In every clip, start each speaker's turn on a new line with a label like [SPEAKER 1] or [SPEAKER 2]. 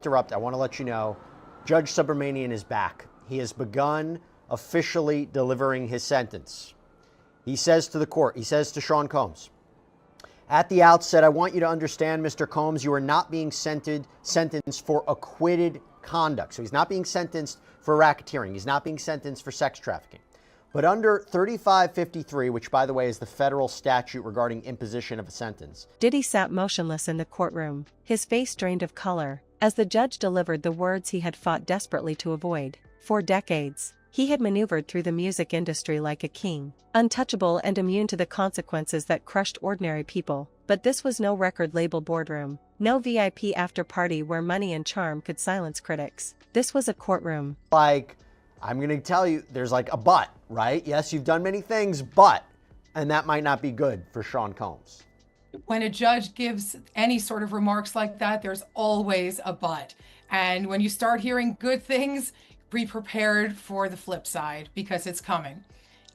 [SPEAKER 1] Interrupt. I want to let you know, Judge Subramanian is back. He has begun officially delivering his sentence. He says to the court, he says to Sean Combs, at the outset, I want you to understand, Mr. Combs, you are not being sentenced for acquitted conduct. So he's not being sentenced for racketeering. He's not being sentenced for sex trafficking. But under 3553, which, by the way, is the federal statute regarding imposition of a sentence.
[SPEAKER 2] Diddy sat motionless in the courtroom, his face drained of color, as the judge delivered the words he had fought desperately to avoid. For decades, he had maneuvered through the music industry like a king, untouchable and immune to the consequences that crushed ordinary people. But this was no record label boardroom, no VIP after party where money and charm could silence critics. This was a courtroom.
[SPEAKER 1] I'm going to tell you, there's like a but, right? Yes, you've done many things, but, and that might not be good for Sean Combs.
[SPEAKER 3] When a judge gives any sort of remarks like that, there's always a but. And when you start hearing good things, be prepared for the flip side because it's coming.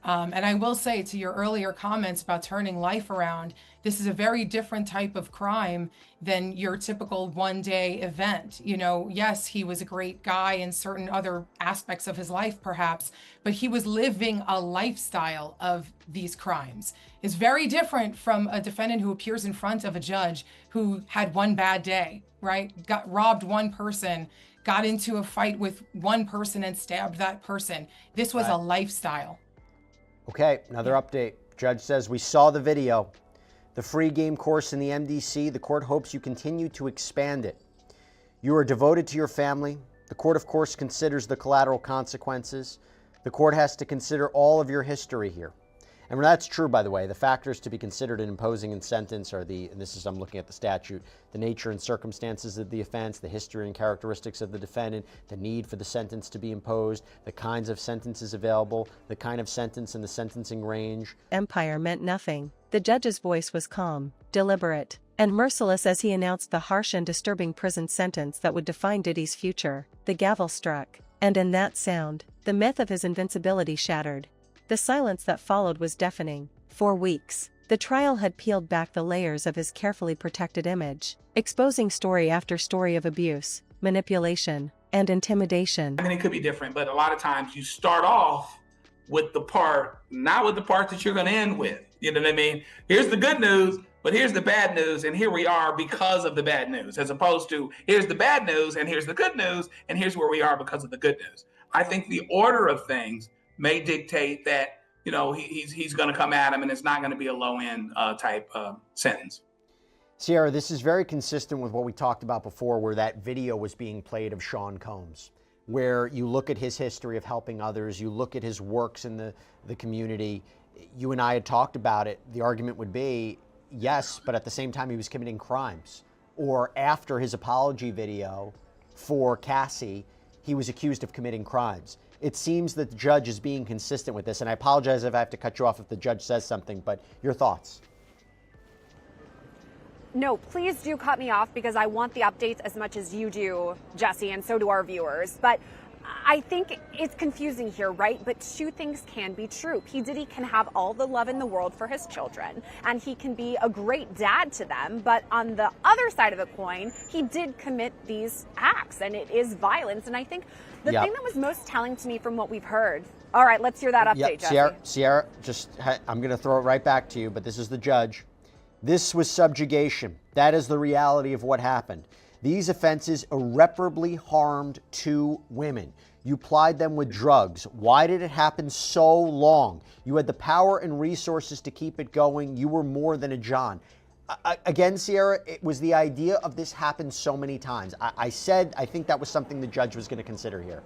[SPEAKER 3] And I will say to your earlier comments about turning life around, this is a very different type of crime than your typical one-day event. You know, yes, he was a great guy in certain other aspects of his life, perhaps, but he was living a lifestyle of these crimes. It's very different from a defendant who appears in front of a judge who had one bad day, right? Got robbed one person, got into a fight with one person and stabbed that person. This was a lifestyle.
[SPEAKER 1] Okay, another update. Judge says, we saw the video. The free game course in the MDC, the court hopes you continue to expand it. You are devoted to your family. The court, of course, considers the collateral consequences. The court has to consider all of your history here. And that's true, by the way. The factors to be considered in imposing a sentence are and this is, I'm looking at the statute, the nature and circumstances of the offense, the history and characteristics of the defendant, the need for the sentence to be imposed, the kinds of sentences available, the kind of sentence and the sentencing range.
[SPEAKER 2] Empire meant nothing. The judge's voice was calm, deliberate, and merciless as he announced the harsh and disturbing prison sentence that would define Diddy's future. The gavel struck, and in that sound, the myth of his invincibility shattered. The silence that followed was deafening. For weeks, the trial had peeled back the layers of his carefully protected image, exposing story after story of abuse, manipulation, and intimidation.
[SPEAKER 4] I mean, it could be different, but a lot of times you start off with the part, not with the part that you're going to end with. You know what I mean? Here's the good news, but here's the bad news, and here we are because of the bad news, as opposed to here's the bad news, and here's the good news, and here's where we are because of the good news. I think the order of things may dictate that, you know, he's going to come at him and it's not going to be a low-end type sentence.
[SPEAKER 1] Sierra, this is very consistent with what we talked about before, where that video was being played of Sean Combs, where you look at his history of helping others, you look at his works in the community. You and I had talked about it. The argument would be, yes, but at the same time he was committing crimes. Or after his apology video for Cassie, he was accused of committing crimes. It seems that the judge is being consistent with this, and I apologize if I have to cut you off if the judge says something, but your thoughts?
[SPEAKER 5] No, please do cut me off because I want the updates as much as you do, Jesse, and so do our viewers. But I think it's confusing here, right? But two things can be true. P. Diddy can have all the love in the world for his children, and he can be a great dad to them. But on the other side of the coin, he did commit these acts, and it is violence. And I think the thing that was most telling to me from what we've heard. All right, let's hear that update, Jesse.
[SPEAKER 1] Sierra, I'm going to throw it right back to you, but this is the judge. This was subjugation. That is the reality of what happened. These offenses irreparably harmed two women. You plied them with drugs. Why did it happen so long? You had the power and resources to keep it going. You were more than a John. Again, Sierra, it was the idea of this happened so many times. I said I think that was something the judge was going to consider here.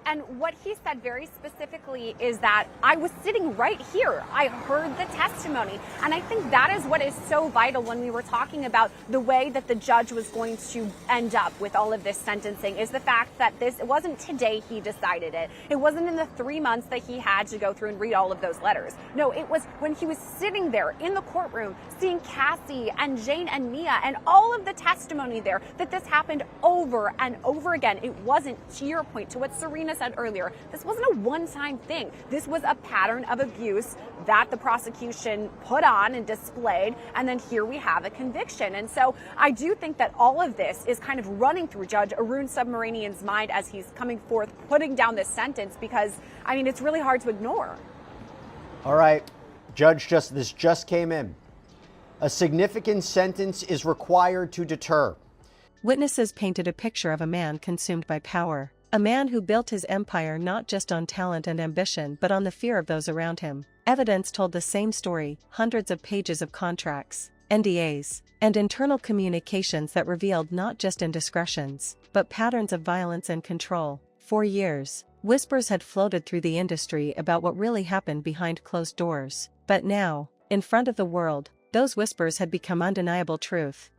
[SPEAKER 5] And what he said very specifically is that I was sitting right here. I heard the testimony. And I think that is what is so vital when we were talking about the way that the judge was going to end up with all of this sentencing, is the fact that it wasn't today he decided it. It wasn't in the 3 months that he had to go through and read all of those letters. No, it was when he was sitting there in the courtroom, seeing Cassie and Jane and Mia and all of the testimony there, that this happened over and over again. It wasn't, to your point, to what Serena said earlier, this wasn't a one-time thing. This was a pattern of abuse that the prosecution put on and displayed, and then here we have a conviction. And so I do think that all of this is kind of running through Judge Arun Subramanian's mind as he's coming forth, putting down this sentence, because, I mean, it's really hard to ignore.
[SPEAKER 1] All right, Judge, this just came in. A significant sentence is required to deter.
[SPEAKER 2] Witnesses painted a picture of a man consumed by power, a man who built his empire not just on talent and ambition but on the fear of those around him. Evidence told the same story, hundreds of pages of contracts, NDAs, and internal communications that revealed not just indiscretions, but patterns of violence and control. For years, whispers had floated through the industry about what really happened behind closed doors. But now, in front of the world, those whispers had become undeniable truth.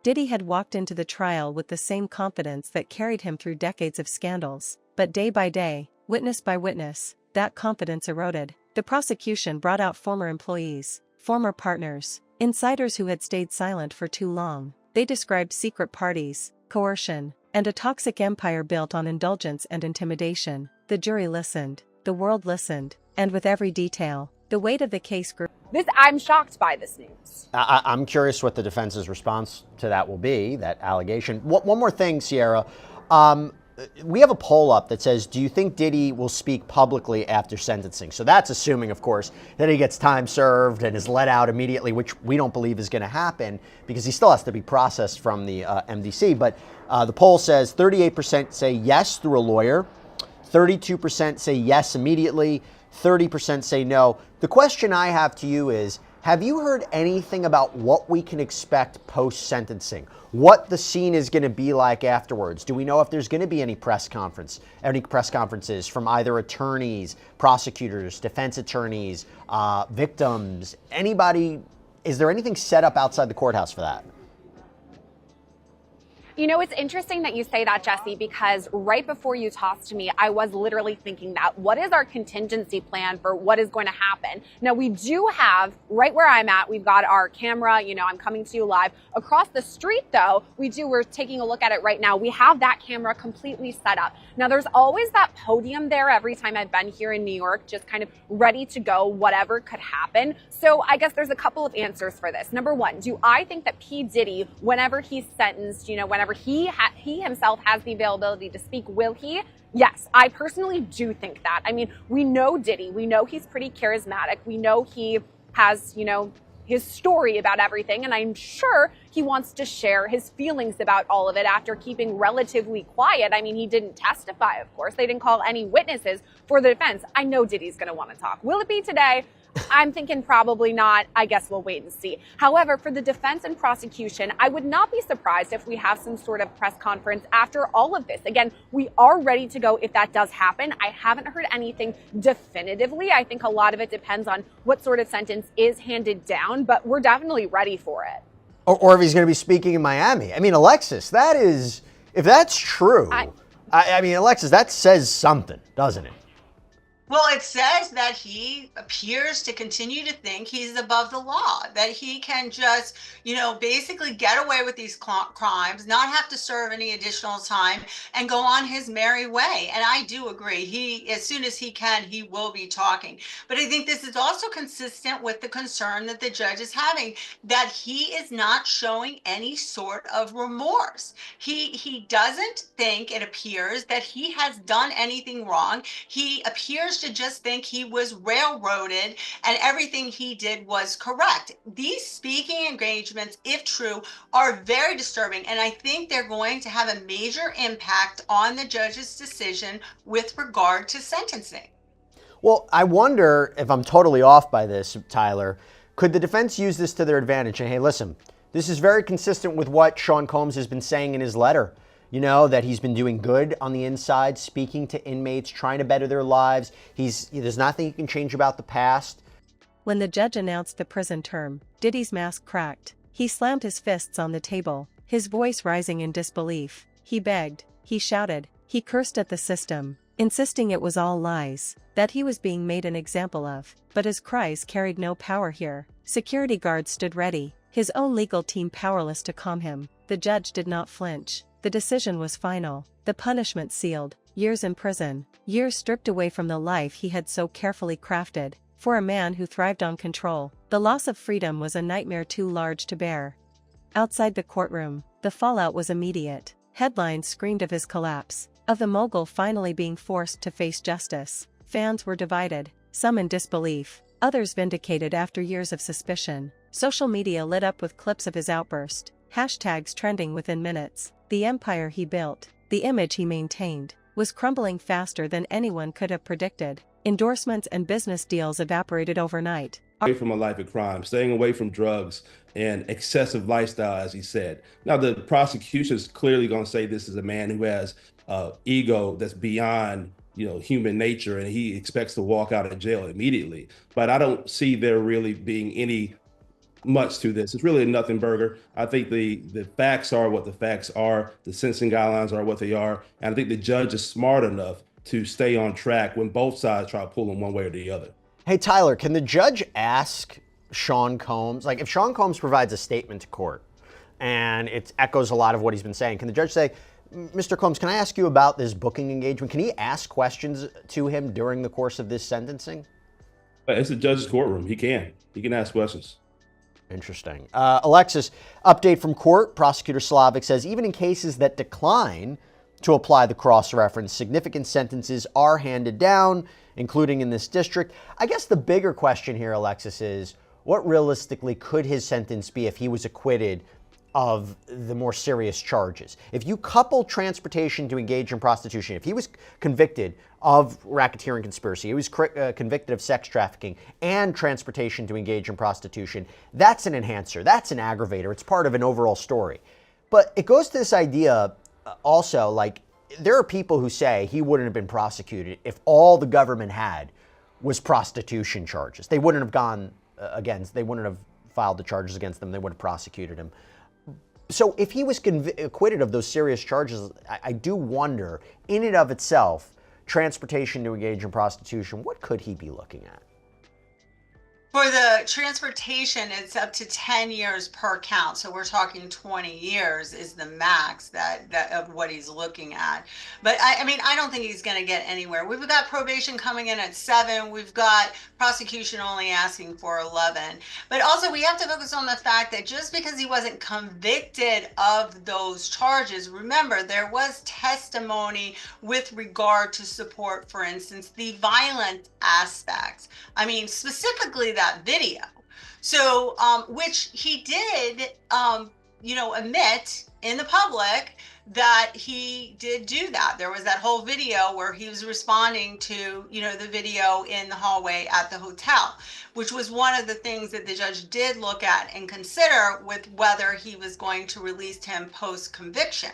[SPEAKER 2] Diddy had walked into the trial with the same confidence that carried him through decades of scandals, but day by day, witness by witness, that confidence eroded. The prosecution brought out former employees, former partners, insiders who had stayed silent for too long. They described secret parties, coercion, and a toxic empire built on indulgence and intimidation. The jury listened, the world listened, and with every detail, the weight of the case grew.
[SPEAKER 5] I'm shocked by this news.
[SPEAKER 1] I'm curious what the defense's response to that will be, that allegation. One more thing, Sierra. We have a poll up that says, do you think Diddy will speak publicly after sentencing? So that's assuming, of course, that he gets time served and is let out immediately, which we don't believe is going to happen because he still has to be processed from the MDC. But the poll says 38% say yes through a lawyer, 32% say yes immediately, 30% say no. The question I have to you is, have you heard anything about what we can expect post-sentencing? What the scene is going to be like afterwards? Do we know if there's going to be any press conferences from either attorneys, prosecutors, defense attorneys, victims, anybody? Is there anything set up outside the courthouse for that?
[SPEAKER 5] You know, it's interesting that you say that, Jesse, because right before you tossed to me, I was literally thinking that what is our contingency plan for what is going to happen? Now, we do have, right where I'm at, we've got our camera, you know, I'm coming to you live. Across the street, though, we're taking a look at it right now. We have that camera completely set up. Now, there's always that podium there every time I've been here in New York, just kind of ready to go, whatever could happen. So I guess there's a couple of answers for this. Number one, do I think that P. Diddy, whenever he's sentenced, you know, whenever he himself has the availability to speak, will he? Yes, I personally do think that. I mean, we know Diddy. We know he's pretty charismatic. We know he has, you know, his story about everything, and I'm sure he wants to share his feelings about all of it after keeping relatively quiet. I mean, he didn't testify, of course. They didn't call any witnesses for the defense. I know Diddy's going to want to talk. Will it be today? I'm thinking probably not. I guess we'll wait and see. However, for the defense and prosecution, I would not be surprised if we have some sort of press conference after all of this. Again, we are ready to go if that does happen. I haven't heard anything definitively. I think a lot of it depends on what sort of sentence is handed down, but we're definitely ready for it.
[SPEAKER 1] Or if he's going to be speaking in Miami. I mean, Alexis, that is, if that's true, I mean, Alexis, that says something, doesn't it?
[SPEAKER 6] Well, it says that he appears to continue to think he's above the law, that he can just, you know, basically get away with these crimes, not have to serve any additional time, and go on his merry way. And I do agree. He, as soon as he can, he will be talking. But I think this is also consistent with the concern that the judge is having, that he is not showing any sort of remorse. He doesn't think, it appears, that he has done anything wrong. He appears to just think he was railroaded and everything he did was correct. These speaking engagements, if true, are very disturbing, and I think they're going to have a major impact on the judge's decision with regard to sentencing.
[SPEAKER 1] Well, I wonder if I'm totally off by this, Tyler. Could the defense use this to their advantage? And hey, listen, this is very consistent with what Sean Combs has been saying in his letter. You know, that he's been doing good on the inside, speaking to inmates, trying to better their lives. There's nothing he can change about the past.
[SPEAKER 2] When the judge announced the prison term, Diddy's mask cracked. He slammed his fists on the table, his voice rising in disbelief. He begged, he shouted, he cursed at the system, insisting it was all lies, that he was being made an example of. But his cries carried no power here. Security guards stood ready, his own legal team powerless to calm him. The judge did not flinch. The decision was final, the punishment sealed. years in prison, years stripped away from the life he had so carefully crafted. For a man who thrived on control, the loss of freedom was a nightmare too large to bear. Outside the courtroom, the fallout was immediate. Headlines screamed of his collapse, of the mogul finally being forced to face justice. Fans were divided, some in disbelief, others vindicated after years of suspicion. Social media lit up with clips of his outburst, hashtags trending within minutes. The empire he built, the image he maintained, was crumbling faster than anyone could have predicted. Endorsements and business deals evaporated overnight.
[SPEAKER 7] Away from a life of crime, staying away from drugs and excessive lifestyle, as he said. Now, the prosecution is clearly going to say this is a man who has ego that's beyond, human nature, and he expects to walk out of jail immediately. But I don't see there really being any much to this. It's really a nothing burger. I think the facts are what the facts are. The sentencing guidelines are what they are. And I think the judge is smart enough to stay on track when both sides try to pull him one way or the other.
[SPEAKER 1] Hey, Tyler, can the judge ask Sean Combs, like if Sean Combs provides a statement to court and it echoes a lot of what he's been saying, can the judge say, Mr. Combs, can I ask you about this booking engagement? Can he ask questions to him during the course of this sentencing?
[SPEAKER 7] It's a judge's courtroom. He can ask questions.
[SPEAKER 1] Interesting. Alexis, update from court. Prosecutor Slavic says even in cases that decline to apply the cross-reference, significant sentences are handed down, including in this district. I guess the bigger question here, Alexis, is what realistically could his sentence be if he was acquitted of the more serious charges? If you couple transportation to engage in prostitution, if he was convicted of racketeering conspiracy, he was convicted of sex trafficking and transportation to engage in prostitution, that's an enhancer, that's an aggravator, it's part of an overall story. But it goes to this idea also, like, there are people who say he wouldn't have been prosecuted if all the government had was prostitution charges. They wouldn't have gone they wouldn't have filed the charges against them, they would have prosecuted him. So if he was acquitted of those serious charges, I do wonder, in and of itself, transportation to engage in prostitution, what could he be looking at?
[SPEAKER 6] For the transportation, it's up to 10 years per count. So we're talking 20 years is the max that of what he's looking at. But I don't think he's going to get anywhere. We've got probation coming in at 7. We've got prosecution only asking for 11. But also we have to focus on the fact that just because he wasn't convicted of those charges, remember there was testimony with regard to support, for instance, the violent aspects. Specifically that video. So, which he did, admit in the public that he did do that. There was that whole video where he was responding to, the video in the hallway at the hotel, which was one of the things that the judge did look at and consider with whether he was going to release him post-conviction.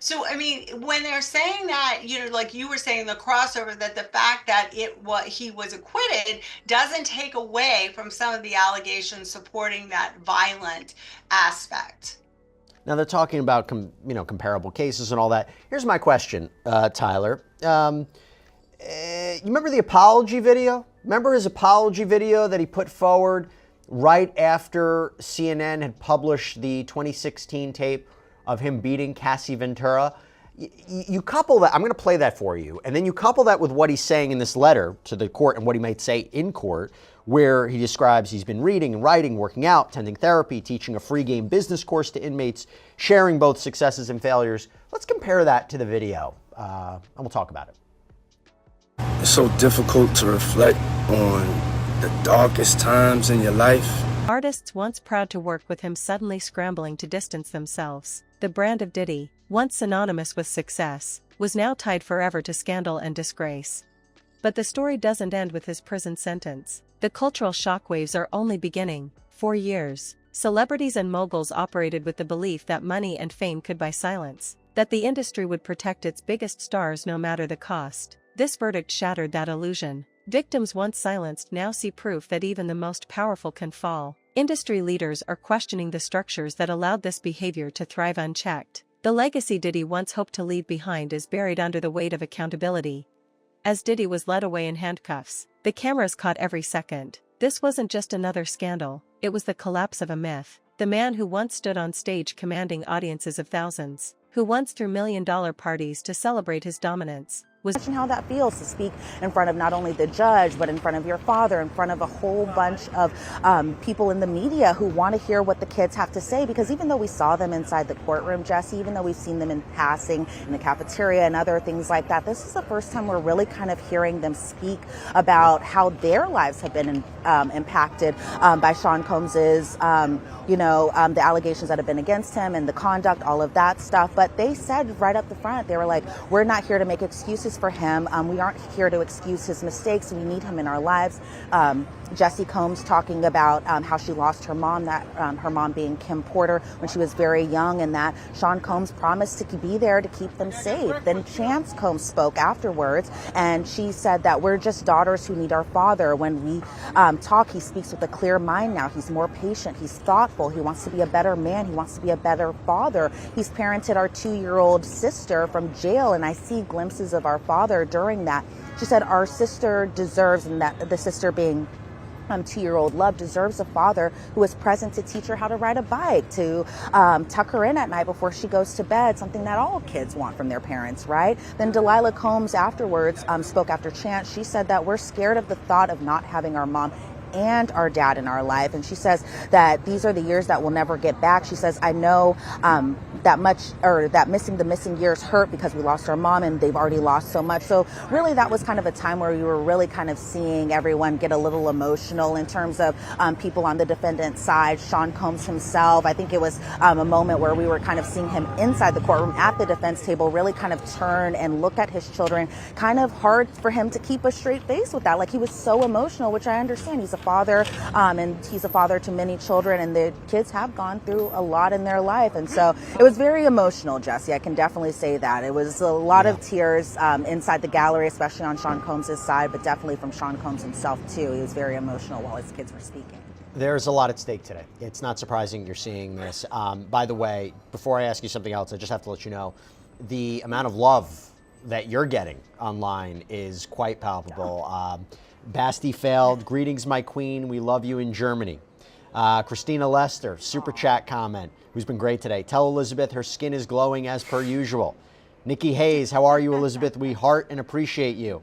[SPEAKER 6] So, when they're saying that, like you were saying, the crossover, that the fact that he was acquitted doesn't take away from some of the allegations supporting that violent aspect.
[SPEAKER 1] Now they're talking about comparable cases and all that. Here's my question, Tyler. You remember the apology video? Remember his apology video that he put forward right after CNN had published the 2016 tape of him beating Cassie Ventura? You couple that, I'm going to play that for you, and then you couple that with what he's saying in this letter to the court and what he might say in court, where he describes he's been reading and writing, working out, attending therapy, teaching a free game business course to inmates, sharing both successes and failures. Let's compare that to the video, and we'll talk about it.
[SPEAKER 8] It's so difficult to reflect on the darkest times in your life.
[SPEAKER 2] Artists once proud to work with him suddenly scrambling to distance themselves. The brand of Diddy, once synonymous with success, was now tied forever to scandal and disgrace. But the story doesn't end with his prison sentence. The cultural shockwaves are only beginning. For years, celebrities and moguls operated with the belief that money and fame could buy silence, that the industry would protect its biggest stars no matter the cost. This verdict shattered that illusion. Victims once silenced now see proof that even the most powerful can fall. Industry leaders are questioning the structures that allowed this behavior to thrive unchecked. The legacy Diddy once hoped to leave behind is buried under the weight of accountability. As Diddy was led away in handcuffs, the cameras caught every second. This wasn't just another scandal, it was the collapse of a myth. The man who once stood on stage commanding audiences of thousands, who once threw million-dollar parties to celebrate his dominance, was
[SPEAKER 9] Imagine how that feels to speak in front of not only the judge, but in front of your father, in front of a whole bunch of people in the media who want to hear what the kids have to say. Because even though we saw them inside the courtroom, Jesse, even though we've seen them in passing in the cafeteria and other things like that, this is the first time we're really kind of hearing them speak about how their lives have been impacted by Sean Combs's, the allegations that have been against him and the conduct, all of that stuff. But they said right up the front, they were like, we're not here to make excuses for him. We aren't here to excuse his mistakes. We need him in our lives. Jesse Combs talking about how she lost her mom, that her mom being Kim Porter when she was very young, and that Sean Combs promised to be there to keep them safe. Then Chance Combs spoke afterwards, and she said that we're just daughters who need our father. When we talk, he speaks with a clear mind now. He's more patient. He's thoughtful. He wants to be a better man. He wants to be a better father. He's parented our 2-year-old sister from jail, and I see glimpses of our father during that. She said our sister deserves, and that the sister being 2-year-old Love, deserves a father who is present to teach her how to ride a bike, to tuck her in at night before she goes to bed, something that all kids want from their parents, right? Then Delilah Combs afterwards spoke after Chance. She said that we're scared of the thought of not having our mom and our dad in our life. And she says that these are the years that we'll never get back. She says, I know that missing the missing years hurt because we lost our mom and they've already lost so much. So really that was kind of a time where you were really kind of seeing everyone get a little emotional in terms of people on the defendant's side. Sean Combs himself, I think it was a moment where we were kind of seeing him inside the courtroom at the defense table really kind of turn and look at his children. Kind of hard for him to keep a straight face with that. Like, he was so emotional, which I understand. He's a father, and he's a father to many children, and the kids have gone through a lot in their life. And so it was very emotional, Jesse. I can definitely say that. It was a lot of tears inside the gallery, especially on Sean Combs' side, but definitely from Sean Combs himself, too. He was very emotional while his kids were speaking.
[SPEAKER 1] There's a lot at stake today. It's not surprising you're seeing this. By the way, before I ask you something else, I just have to let you know the amount of love that you're getting online is quite palpable. Basti failed. Greetings, my queen. We love you in Germany. Christina Lester, super chat comment, who's been great today. Tell Elizabeth her skin is glowing as per usual. Nikki Hayes, how are you, Elizabeth? We heart and appreciate you.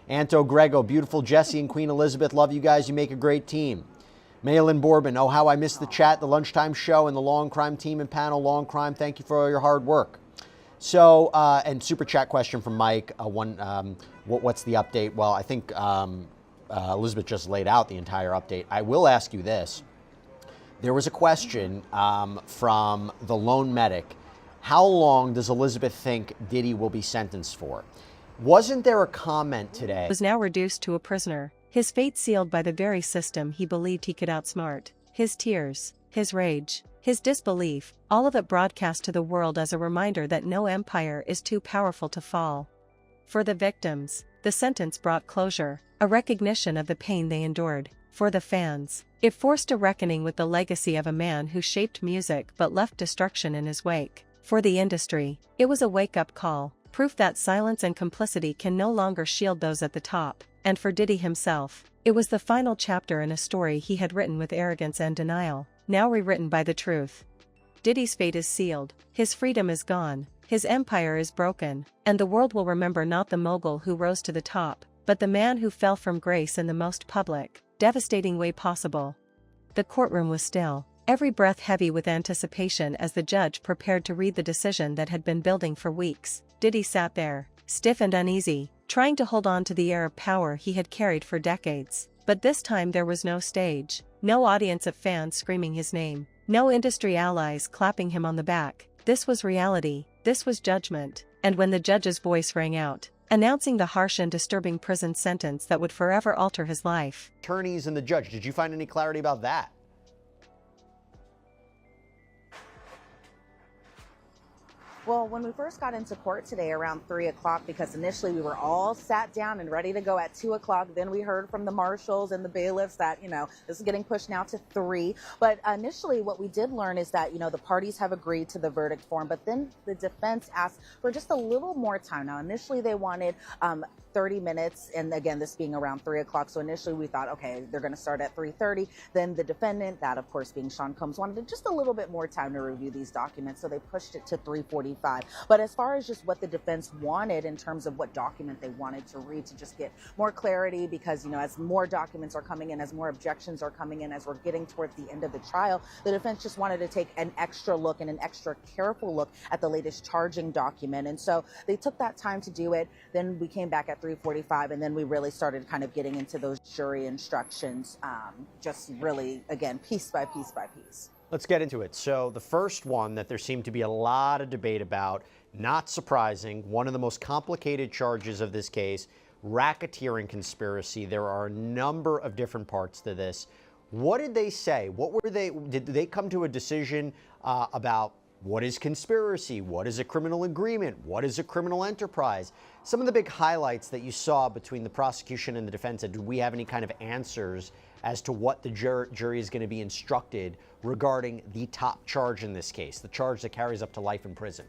[SPEAKER 1] Anto Grego, beautiful Jesse and Queen Elizabeth. Love you guys. You make a great team. Maylin Bourbon, oh, how I missed the chat, the lunchtime show, and the Long Crime team and panel. Long Crime, thank you for all your hard work. So, and super chat question from Mike. What's the update? Well, I think Elizabeth just laid out the entire update. I will ask you this. There was a question from the lone medic. How long does Elizabeth think Diddy will be sentenced for? Wasn't there a comment today?
[SPEAKER 2] Was now reduced to a prisoner, his fate sealed by the very system he believed he could outsmart. His tears, his rage, his disbelief, all of it broadcast to the world as a reminder that no empire is too powerful to fall. For the victims, the sentence brought closure, a recognition of the pain they endured. For the fans, it forced a reckoning with the legacy of a man who shaped music but left destruction in his wake. For the industry, it was a wake-up call, proof that silence and complicity can no longer shield those at the top. And for Diddy himself, it was the final chapter in a story he had written with arrogance and denial, now rewritten by the truth. Diddy's fate is sealed, his freedom is gone, his empire is broken, and the world will remember not the mogul who rose to the top, but the man who fell from grace in the most public, devastating way possible. The courtroom was still, every breath heavy with anticipation as the judge prepared to read the decision that had been building for weeks. Diddy sat there, stiff and uneasy, trying to hold on to the air of power he had carried for decades. But this time there was no stage, no audience of fans screaming his name, no industry allies clapping him on the back. This was reality, this was judgment. And when the judge's voice rang out, announcing the harsh and disturbing prison sentence that would forever alter his life.
[SPEAKER 1] Attorneys and the judge, did you find any clarity about that?
[SPEAKER 9] Well, when we first got into court today around 3 o'clock, because initially we were all sat down and ready to go at 2 o'clock. Then we heard from the marshals and the bailiffs that, this is getting pushed now to 3. But initially what we did learn is that, the parties have agreed to the verdict form. But then the defense asked for just a little more time. Now, initially they wanted 30 minutes. And again, this being around 3 o'clock. So initially we thought, okay, they're going to start at 3:30. Then the defendant, that of course being Sean Combs, wanted just a little bit more time to review these documents. So they pushed it to 3:45. 3:45. But as far as just what the defense wanted in terms of what document they wanted to read to just get more clarity, because, as more documents are coming in, as more objections are coming in, as we're getting towards the end of the trial, the defense just wanted to take an extra look and an extra careful look at the latest charging document. And so they took that time to do it. Then we came back at 3:45, and then we really started kind of getting into those jury instructions, just really, again, piece by piece by piece.
[SPEAKER 1] Let's get into it. So the first one that there seemed to be a lot of debate about, not surprising, one of the most complicated charges of this case, racketeering conspiracy. There are a number of different parts to this. What did they say? Did they come to a decision about what is conspiracy? What is a criminal agreement? What is a criminal enterprise? Some of the big highlights that you saw between the prosecution and the defense, and do we have any kind of answers as to what the jury is going to be instructed regarding the top charge in this case, the charge that carries up to life in prison?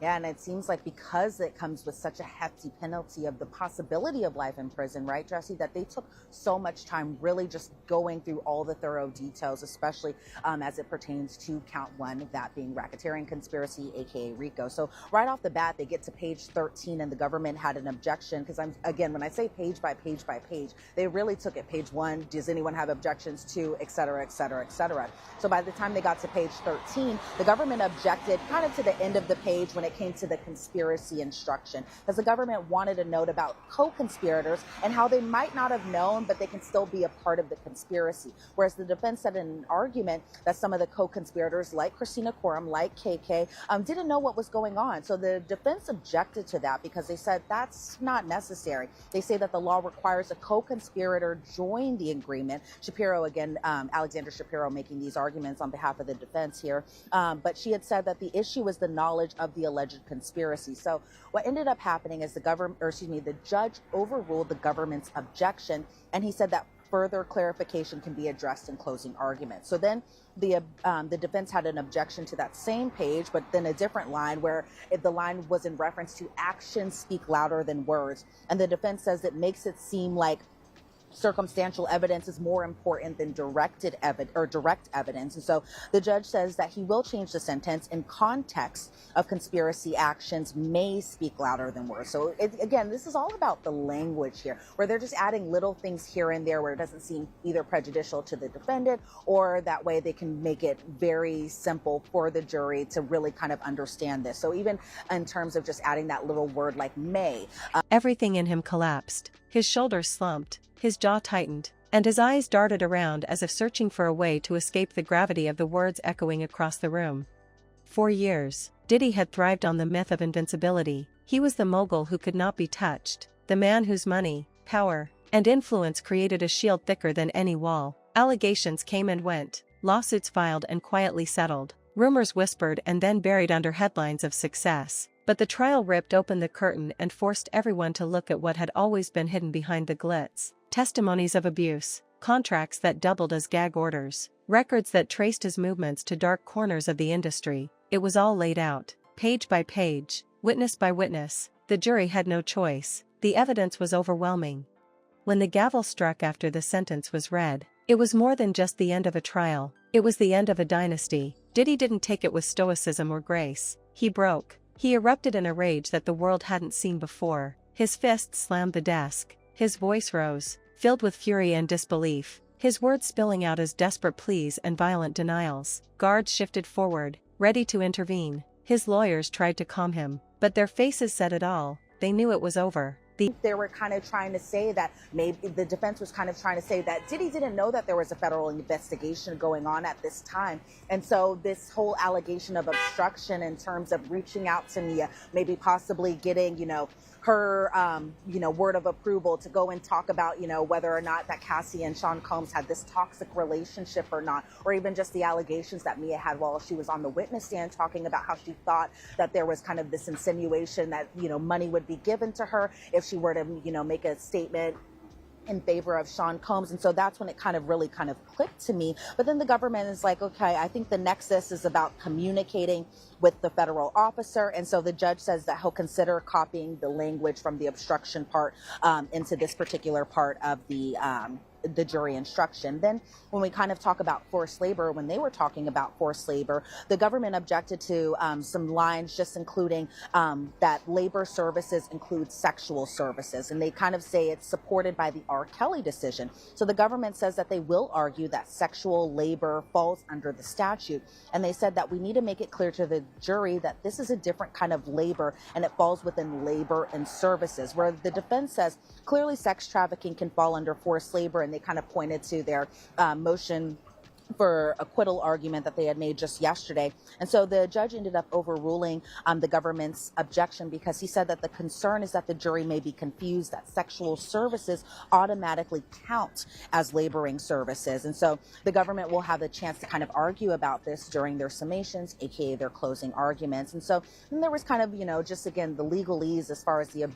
[SPEAKER 9] Yeah, and it seems like because it comes with such a hefty penalty of the possibility of life in prison, right, Jesse, that they took so much time really just going through all the thorough details, especially as it pertains to count one, that being racketeering conspiracy, aka RICO. So right off the bat, they get to page 13 and the government had an objection, because again, when I say page by page by page, they really took it page 1, does anyone have objections to, et cetera, et cetera, et cetera. So by the time they got to page 13, the government objected kind of to the end of the page when it came to the conspiracy instruction, because the government wanted a note about co-conspirators and how they might not have known, but they can still be a part of the conspiracy. Whereas the defense said in an argument that some of the co-conspirators, like Christina Courtroom, like KK, didn't know what was going on. So the defense objected to that because they said that's not necessary. They say that the law requires a co-conspirator join the agreement. Shapiro, again, Alexandra Shapiro making these arguments on behalf of the defense here. But she had said that the issue was the knowledge of the alleged conspiracy. So what ended up happening is the judge overruled the government's objection, and he said that further clarification can be addressed in closing argument. So then the defense had an objection to that same page, but then a different line where the line was in reference to actions speak louder than words. And the defense says it makes it seem like circumstantial evidence is more important than direct evidence. And so the judge says that he will change the sentence in context of conspiracy actions may speak louder than words. So again, this is all about the language here, where they're just adding little things here and there where it doesn't seem either prejudicial to the defendant, or that way they can make it very simple for the jury to really kind of understand this. So even in terms of just adding that little word like may.
[SPEAKER 2] Everything in him collapsed. His shoulders slumped, his jaw tightened, and his eyes darted around as if searching for a way to escape the gravity of the words echoing across the room. For years, Diddy had thrived on the myth of invincibility. He was the mogul who could not be touched, the man whose money, power, and influence created a shield thicker than any wall. Allegations came and went, lawsuits filed and quietly settled, rumors whispered and then buried under headlines of success. But the trial ripped open the curtain and forced everyone to look at what had always been hidden behind the glitz. Testimonies of abuse, contracts that doubled as gag orders, records that traced his movements to dark corners of the industry. It was all laid out, page by page, witness by witness. The jury had no choice. The evidence was overwhelming. When the gavel struck after the sentence was read, it was more than just the end of a trial. It was the end of a dynasty. Diddy didn't take it with stoicism or grace. He broke. He erupted in a rage that the world hadn't seen before. His fist slammed the desk. His voice rose, filled with fury and disbelief, his words spilling out as desperate pleas and violent denials. Guards shifted forward, ready to intervene. His lawyers tried to calm him, but their faces said it all. They knew it was over.
[SPEAKER 9] They were kind of trying to say that maybe the defense was kind of trying to say that Diddy didn't know that there was a federal investigation going on at this time. And so this whole allegation of obstruction in terms of reaching out to Mia, maybe possibly getting, her, word of approval to go and talk about, whether or not that Cassie and Sean Combs had this toxic relationship or not, or even just the allegations that Mia had while she was on the witness stand talking about how she thought that there was kind of this insinuation that, money would be given to her if she were to, make a statement in favor of Sean Combs. And so that's when it really clicked to me. But then the government is like, okay, I think the nexus is about communicating with the federal officer. And so the judge says that he'll consider copying the language from the obstruction part into this particular part of the jury instruction. Then when we kind of talk about forced labor, when they were talking about forced labor, the government objected to some lines just including that labor services include sexual services. And they kind of say it's supported by the R. Kelly decision. So the government says that they will argue that sexual labor falls under the statute. And they said that we need to make it clear to the jury that this is a different kind of labor and it falls within labor and services, where the defense says clearly sex trafficking can fall under forced labor. And they kind of pointed to their motion for acquittal argument that they had made just yesterday. And so the judge ended up overruling the government's objection because he said that the concern is that the jury may be confused that sexual services automatically count as laboring services. And so the government will have the chance to kind of argue about this during their summations, aka their closing arguments. And so there was kind of, just again, the legalese as far as the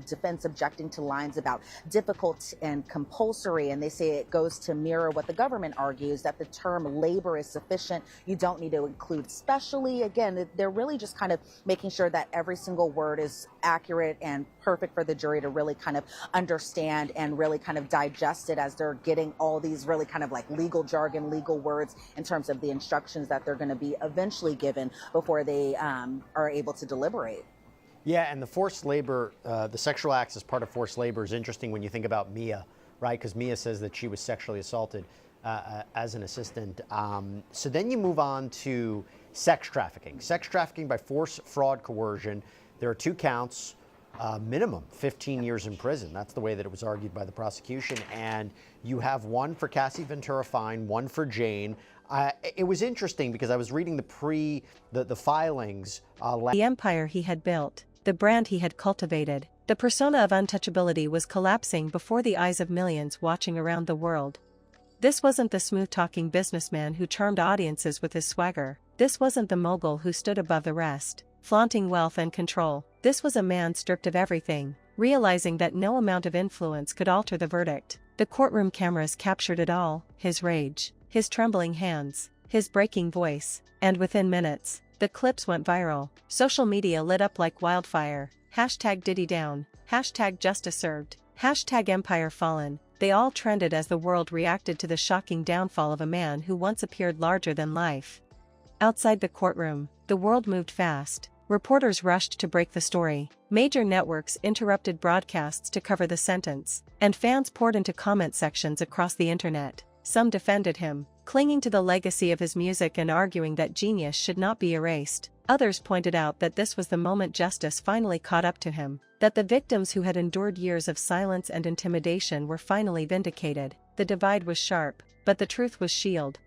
[SPEAKER 9] defense objecting to lines about difficult and compulsory. And they say it goes to mirror what the government argues, that the term labor is sufficient. You don't need to include specially. Again, they're really just kind of making sure that every single word is accurate and perfect for the jury to really kind of understand and really kind of digest it as they're getting all these really kind of like legal jargon, legal words in terms of the instructions that they're going to be eventually given before they are able to deliberate.
[SPEAKER 1] Yeah, and the forced labor, the sexual acts as part of forced labor is interesting when you think about Mia, right? Because Mia says that she was sexually assaulted as an assistant. So then you move on to sex trafficking. Sex trafficking by force, fraud, coercion. There are 2 counts, minimum 15 years in prison. That's the way that it was argued by the prosecution. And you have one for Cassie Ventura Fine, one for Jane. It was interesting because I was reading the filings.
[SPEAKER 2] The empire he had built, the brand he had cultivated, the persona of untouchability was collapsing before the eyes of millions watching around the world. This wasn't the smooth-talking businessman who charmed audiences with his swagger. This wasn't the mogul who stood above the rest, flaunting wealth and control. This was a man stripped of everything, realizing that no amount of influence could alter the verdict. The courtroom cameras captured it all: his rage, his trembling hands, his breaking voice, and within minutes, the clips went viral. Social media lit up like wildfire. #Diddy down, #justice served, #empire fallen. They all trended as the world reacted to the shocking downfall of a man who once appeared larger than life. Outside the courtroom, the world moved fast. Reporters rushed to break the story. Major networks interrupted broadcasts to cover the sentence, and fans poured into comment sections across the internet. Some defended him, clinging to the legacy of his music and arguing that genius should not be erased. Others pointed out that this was the moment justice finally caught up to him, that the victims who had endured years of silence and intimidation were finally vindicated. The divide was sharp, but the truth was shielded.